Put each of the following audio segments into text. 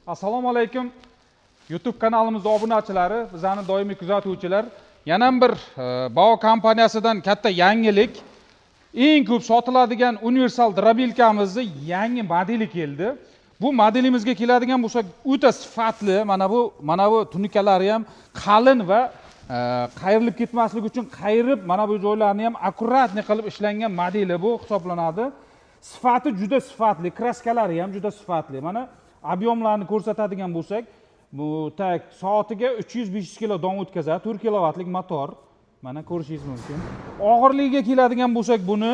Assalomu alaykum. YouTube kanalimizda obunachilari, bizlarning doimiy kuzatuvchilar. Yana bir Bao kompaniyasidan katta yangilik. Eng ko'p sotiladigan universal drobilkamizni yangi modeli keldi. Bu modelimizga keladigan bo'lsa, o'ta sifatli, mana bu tunikalari ham qalin va qayrilib ketmasligi uchun qayirib, mana bu joylarni ham akkuratni qilib ishlangan modeli bu hisoblanadi. Sifati juda sifatli, kraskalari ham juda sifatli. Mana ob'yomlarni ko'rsatadigan bo'lsak, bu tak soatiga 300-500 kg don o'tkazadi, 4 kilovatlik motor. Mana ko'rishingiz mumkin. Og'irligiga keladigan bo'lsak, buni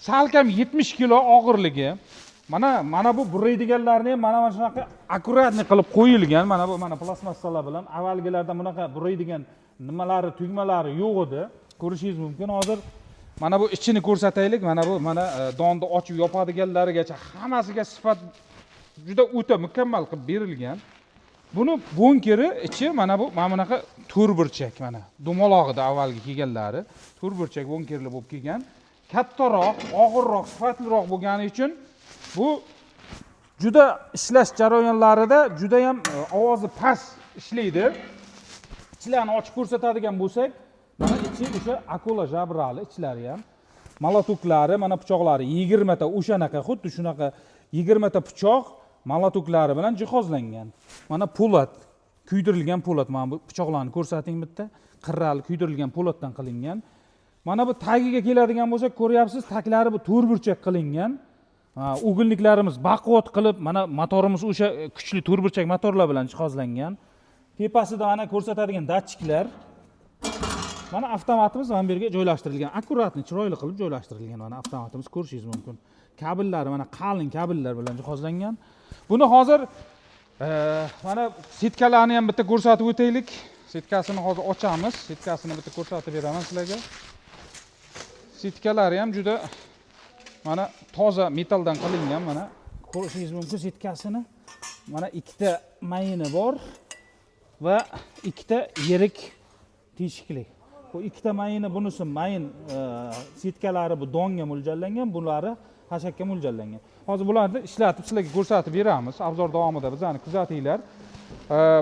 salkam 70 kg og'irligi. Mana bu buraydiganlarni ham mana shunaqa akkuratni qilib qo'yilgan. Mana bu plastmassalar bilan avvalgilarda bunaqa buraydigan nimalari, tugmalari yo'q edi. Ko'rishingiz mumkin. Hozir mana bu ichini ko'rsataylik. Mana donni ochib yopadiganlarigacha hammasiga sifat juda o'ta mukammal qilib berilgan. Buni bunkeri ichi mana bunaqa to'rtburchak, mana do'molog'ida avvalgi kelganlari to'rtburchak bunkerli bo'lib kelgan. Kattaroq, og'irroq, sifatliroq bo'lgani uchun bu juda ishlash jarayonlarida juda ham ovozi past ishlaydi. Ichlarni ochib ko'rsatadigan bo'lsak, mana ichi o'sha akula jabrali ichlari ham. Malotuklari, mana pichoqlari 20 ta o'shanaqa, xuddi shunaqa 20 ta pichoq malotuklari bilan jihozlangan. Mana po'lat, kuydirilgan po'lat. Mana bu pichoqlarni ko'rsating bitta. Qirrali kuydirilgan po'latdan qilingan. Mana bu tagiga keladigan bo'lsak, ko'ryapsiz, taklari bu to'rtburchak qilingan. O'g'illiklarimiz baquvvat qilib, mana motorimiz o'sha kuchli to'rtburchak motorlar bilan jihozlangan. Tepasida mana ko'rsatadigan datchiklar. Mana avtomatimiz mana bu yerga joylashtirilgan. Akkuratni, chiroyli qilib joylashtirilgan mana avtomatimiz, ko'rishingiz mumkin. Kabellari mana qalin kabellar bilan jihozlangan. Buni hozir mana setkalarni ham bitta ko'rsatib o'taylik. Setkasini hozir ochamiz. Setkasini bitta ko'rsatib beraman sizlarga. Setkalari ham juda mana toza metaldan qilingan. Mana ko'rishingiz mumkin setkasini. Mana ikkita mayini bor va ikkita yirik teshikli. Bu ikkita mayini, bunisi mayin setkalari bu donga mo'ljallangan, bunlari hashakka mo'ljallangan. Hozir bularni ishlatib sizlarga ko'rsatib beramiz. Obzor davomida bizlarni kuzatinglar.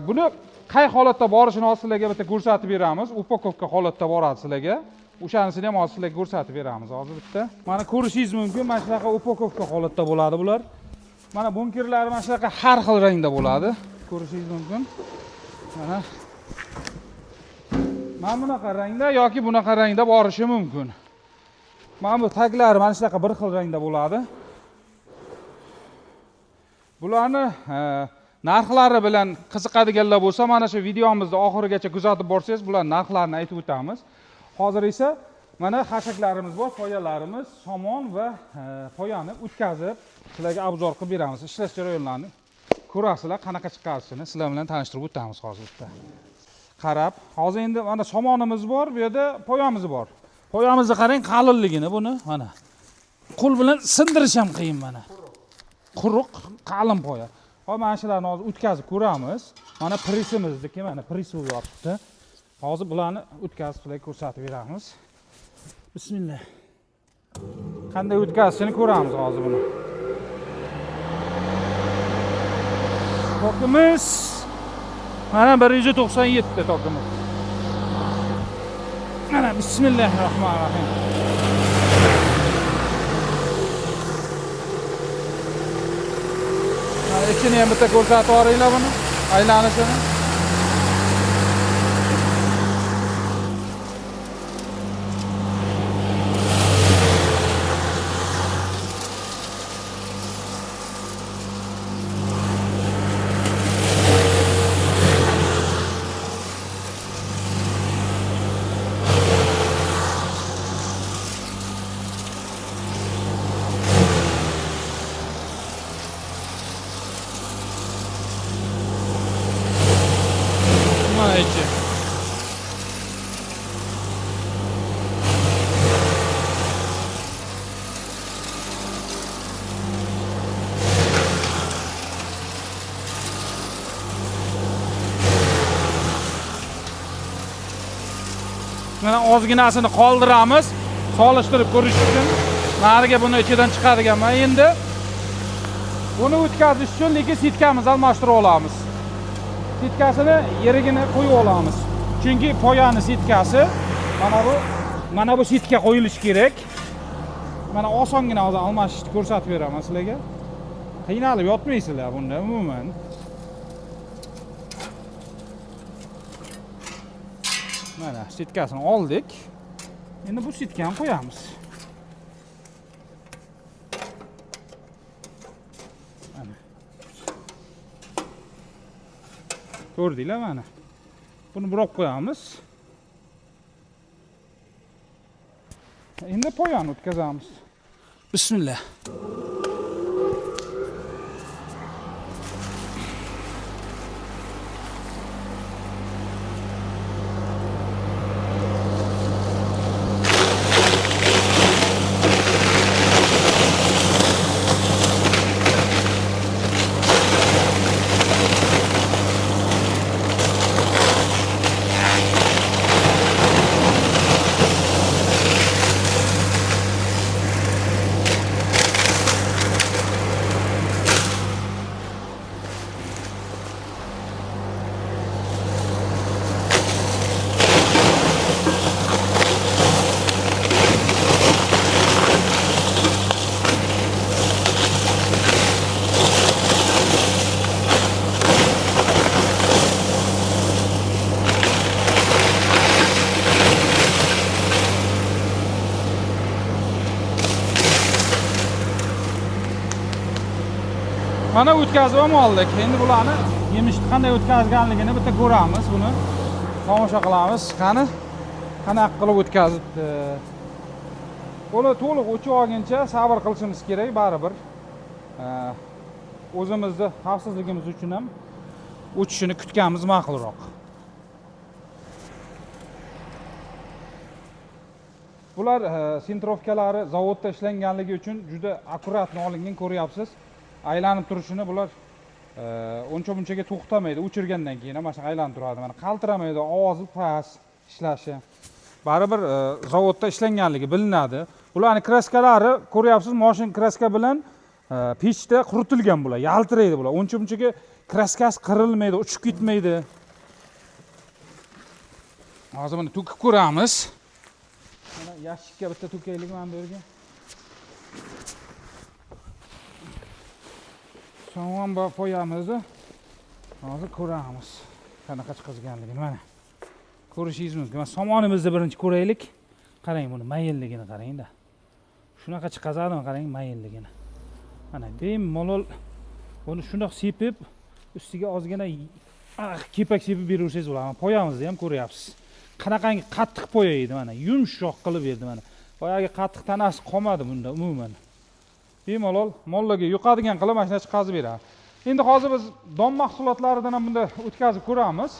Buni qay holatda borishini hozir sizlarga bitta ko'rsatib beramiz. Upakovka holatda boradi sizlarga. O'shanisini ham hozir sizlarga ko'rsatib beramiz. Hozir bitta. Mana ko'rishingiz mumkin, mana shunaqa upakovka holatda bo'ladi bular. Mana bunkerlari mana shunaqa har xil rangda bo'ladi. Ko'rishingiz mumkin. Mana bunaqa rangda yoki bunaqa rangda borishi mumkin. Mana bu taglari mana shunaqa bir xil rangda bo'ladi. Bularni narxlari bilan qiziqadiganlar bo'lsa, mana shu videomizni oxirigacha kuzatib borsangiz, bular narxlarini aytib o'tamiz. Hozir esa mana hashaklarimiz bor, poyalarimiz, somon va poyani o'tkazib sizlarga obzor qilib beramiz. Ishlash jarayonlarini ko'rasizlar, qanaqa chiqarishini sizlar bilan tanishtirib o'tamiz hozirda. Qarab, hozir endi mana somonimiz bor, bu yerda poyamiz bor. Poyamizni qarang qalinligini buni, mana. Qo'l bilan sindirish ham qiyin mana. Quruq, qalin poya. Hozir mana shularni hozir o'tkazib ko'ramiz. Mana presimizniki, mana pres bo'lyapti. Hozir bularni o'tkazib sizlarga ko'rsatib beramiz. Bismillah. Qanday o'tkazishini ko'ramiz hozir buni. Tokimiz mana 197 tokimiz. Mana bismillahirrohmanirrohim. Mana ichini ham bitta ko'rsatib yuboringlar buni, aylanishini. Mana ozginasini qoldiramiz, solishtirib ko'rish uchun. Nariga buni ichidan chiqarganman endi. Buni o'tkazish uchun lekin sitkamizni almashtirib olamiz. Sitkasini yerigini qo'yib olamiz. Chunki poyani sitkasi mana bu sitka qo'yilishi kerak. Mana osongina hozir almashishni ko'rsatib beraman sizlarga. Qiynalib yotmaysizlar bunda umuman. Mana sitkasini oldik. Endi bu sitkani qo'yamiz. Mana. Ko'rdinglar mana. Buni burab qo'yamiz. Endi poyani o'tkazamiz. Bismillah. Mana o'tkazib ham oldik. Endi bularni yemishni qanday o'tkazganligini bitta ko'ramiz, buni tomosha qilamiz. Qanaqa qilib o'tkazibdi. Buni to'liq o'chib olguncha sabr qilishimiz kerak, baribir. O'zimizni xavfsizligimiz uchun ham o'chishini kutganimiz ma'qulroq. Bular sintrovkalari zavodda ishlanganligi uchun juda akkuratni olingan, ko'ryapsiz. Aylanib turishini bular uncha-bunchaga to'xtamaydi. O'chirgandan keyin mana shu aylanib turadi. Mana qaltiramaydi, ovozi past ishlashi. Baribir zavodda ishlanganligi bilinadi. Bularning kraskalari ko'ryapsiz, mashina kraska bilan pechda quritilgan bular, yaltiraydi bular. Uncha-bunchaga kraskasi qirilmaydi, uchib ketmaydi. Hozir buni to'kib ko'ramiz. Mana yashikka bitta to'kaylik mana bu yerga. Somon bor qo'yamiz. Hozir ko'ramiz qanaqa chiqazganligini. Mana ko'rishingiz mumkin. Mana somonimizni birinchi ko'raylik. Qarang buni mayinligini qarang-da. Shunaqa chiqazadimi, qarang mayinligini. Mana bemalol buni shundoq sepib, ustiga ozgina kepak sepib beraversangiz bo'ladi. Poyamizni ham ko'ryapsiz. Qanaqangi qattiq poya edi mana, yumshoq qilib berdi mana. Boyagi qattiq tanasi qolmadi bunda umuman. Bemalol mollaga yuqadigan qilib mashina chiqazib beradi. Endi hozir biz don mahsulotlaridan ham bunda o'tkazib ko'ramiz.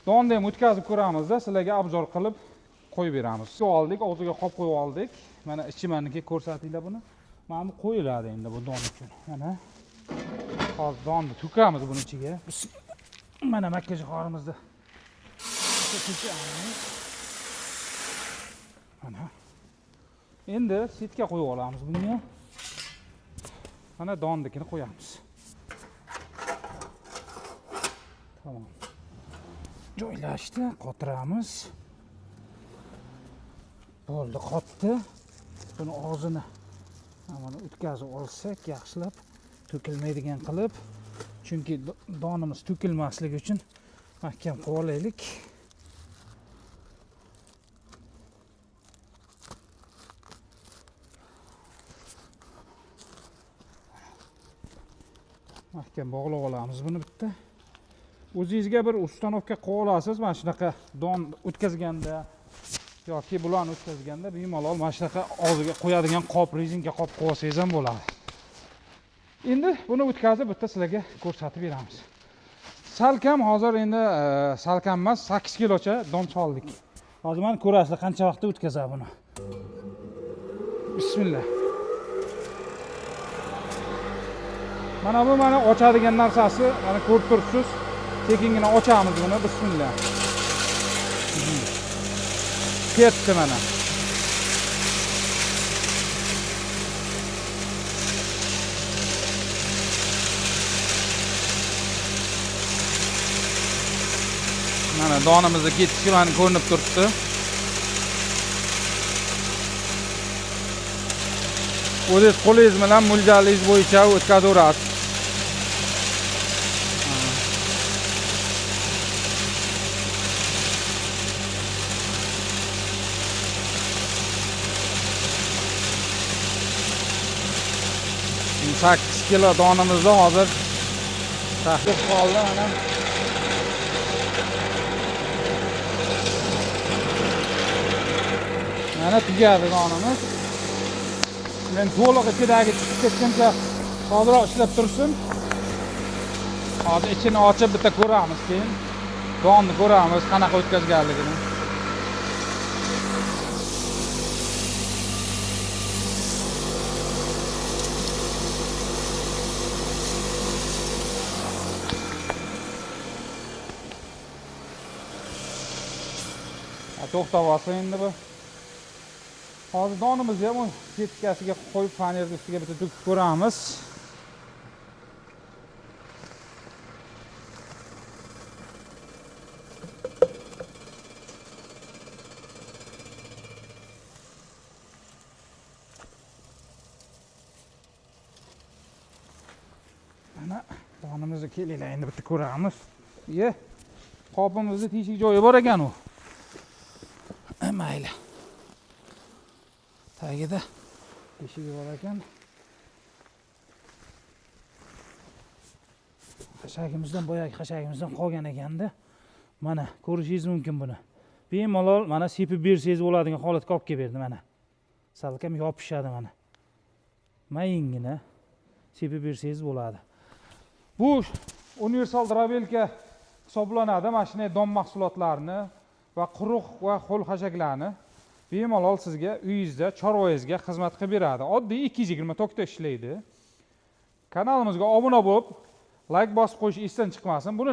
Donni ham o'tkazib ko'ramizda, sizlarga obzor qilib qo'yib beramiz. Suv oldik, og'ziga qop qo'yib oldik. Mana ichimaniga ko'rsatinglar buni. Mana bu qo'yiladi endi bu don uchun. Mana hozir donni to'kamiz buni ichiga. Mana makkajixorimizni mana. Endi setga qo'yib olamiz buni ham. Mana donnikini qo'yamiz. Tamam. Joylashdi, qotiramiz. Bo'ldi, qotdi. Buni og'zini mana o'tkazib olsak, yaxshilab to'kilmaydigan qilib, chunki donimiz to'kilmasligi uchun mahkam qilib olaylik. Mahkam bog'lab olamiz buni bitta. O'zingizga bir ustanovka qilib olasiz, mana shunaqa don o'tkazganda yoki bularni o'tkazganda bemalol mana shunaqa og'ziga qo'yadigan qop, rezinka qop qilib olsangiz ham bo'ladi. Endi buni o'tkazib bitta sizlarga ko'rsatib beramiz. Salkam hozir endi salkam emas, 8 kilocha don soldik. Hozir mana ko'rasizlar qancha vaqtda o'tkazadi buni. Bismillah. Mana bu mana ochadigan narsasi, mana ko'rib turibsiz. Sekingina ochamiz buni. Bismillah. Ketdi mana. Mana donimizni ketishi mana ko'rinib turibdi. O'zingiz qo'lingiz bilan mo'ljallingiz bo'yicha o'tkazaverasiz. Sakkiz kilo donimizni hozir taxlib qoldi mana. Mana tugadi donimiz. Men to'liq ichidagi chiqib ketguncha hozirroq ishlab tursin. Hozir ichini ochib bitta ko'ramiz, keyin donni ko'ramiz qanaqa o'tkazganligini. To'xtab olsin endi bu. Hozir donimizni ham ketkasiga qo'yib fanerni ustiga bitta to'kib ko'ramiz. Mana donimizni kelinglar endi bitta ko'ramiz. Qopimizni teshik joyi bor ekan u. Mayli. Tagida teshigi bor ekan. Xashagimizdan boyagi xashagimizdan qolgan ekanda. Mana ko'rishingiz mumkin buni. Bemalol mana sepib bersangiz bo'ladigan holatga olib kelib berdi mana. Salkam yopishadi mana. Mayingina sepib bersangiz bo'ladi. Bu universal drabelka hisoblanadi. Mana shunday don mahsulotlarini va quruq va qo'l xashaklarni bemalol sizga uyingizda, chorvoyingizga xizmat qilib beradi. Oddiy 220 tokda ishlaydi. Kanalimizga obuna bo'lib, like bosib qo'yish esdan chiqmasin. Buni